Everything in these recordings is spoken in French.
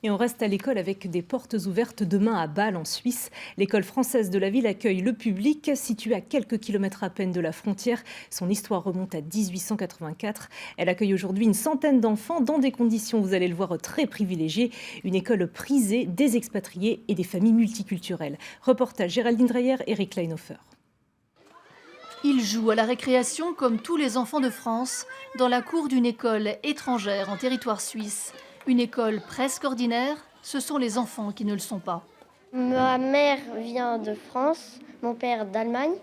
Et on reste à l'école avec des portes ouvertes demain à Bâle, en Suisse. L'école française de la ville accueille le public, située à quelques kilomètres à peine de la frontière. Son histoire remonte à 1884. Elle accueille aujourd'hui une centaine d'enfants dans des conditions, vous allez le voir, très privilégiées. Une école prisée des expatriés et des familles multiculturelles. Reportage Géraldine Dreyer, Eric Kleinhofer. Il joue à la récréation comme tous les enfants de France dans la cour d'une école étrangère en territoire suisse. Une école presque ordinaire, ce sont les enfants qui ne le sont pas. Ma mère vient de France, mon père d'Allemagne.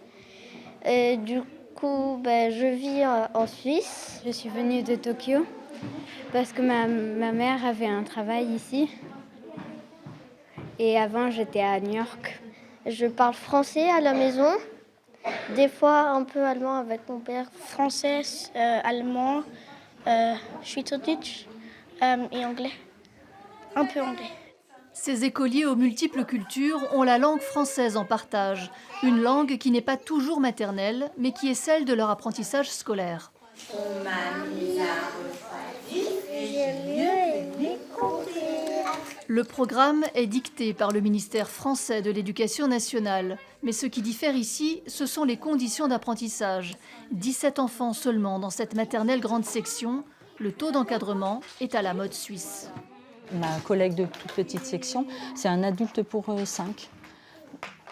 Du coup, je vis en Suisse. Je suis venue de Tokyo parce que ma mère avait un travail ici. Et avant, j'étais à New York. Je parle français à la maison. Des fois, un peu allemand avec mon père. Français, allemand, Schweizerdeutsch et anglais. Un peu anglais. Ces écoliers aux multiples cultures ont la langue française en partage. Une langue qui n'est pas toujours maternelle, mais qui est celle de leur apprentissage scolaire. On m'a mis à refroidir et j'ai mieux aimé compter. Le programme est dicté par le ministère français de l'Éducation nationale. Mais ce qui diffère ici, ce sont les conditions d'apprentissage. 17 enfants seulement dans cette maternelle grande section. Le taux d'encadrement est à la mode suisse. Ma collègue de toute petite section, c'est un adulte pour 5.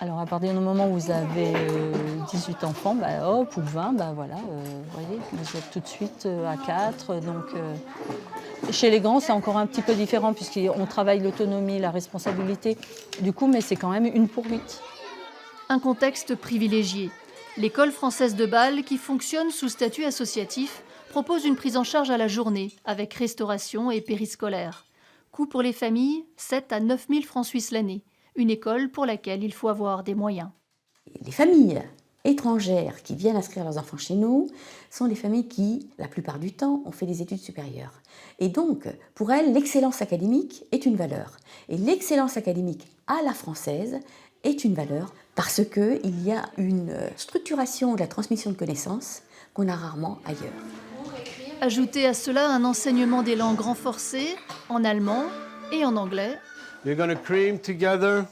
Alors à partir du moment où vous avez 18 enfants, ou 20, voilà, vous voyez, vous êtes tout de suite à 4. Donc, chez les grands, c'est encore un petit peu différent puisqu'on travaille l'autonomie, la responsabilité. Du coup, mais c'est quand même 1 pour 8. Un contexte privilégié. L'école française de Bâle, qui fonctionne sous statut associatif, propose une prise en charge à la journée, avec restauration et périscolaire. Coût pour les familles, 7 à 9 000 francs suisses l'année. Une école pour laquelle il faut avoir des moyens. Les familles étrangères qui viennent inscrire leurs enfants chez nous sont des familles qui, la plupart du temps, ont fait des études supérieures. Et donc, pour elles, l'excellence académique est une valeur. Et l'excellence académique à la française est une valeur parce qu'il y a une structuration de la transmission de connaissances qu'on a rarement ailleurs. Ajoutez à cela un enseignement des langues renforcé en allemand et en anglais. You're going to cream together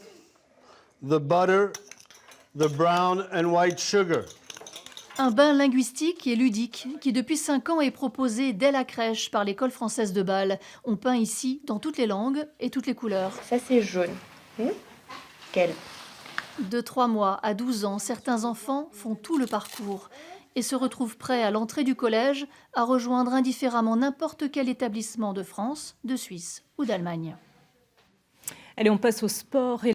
the butter, the brown and white sugar. Un bain linguistique et ludique qui depuis 5 ans est proposé dès la crèche par l'école française de Bâle. On peint ici dans toutes les langues et toutes les couleurs. Ça c'est jaune. Quel? De 3 mois à 12 ans, certains enfants font tout le parcours et se retrouvent prêts à l'entrée du collège à rejoindre indifféremment n'importe quel établissement de France, de Suisse ou d'Allemagne. Allez, on passe au sport.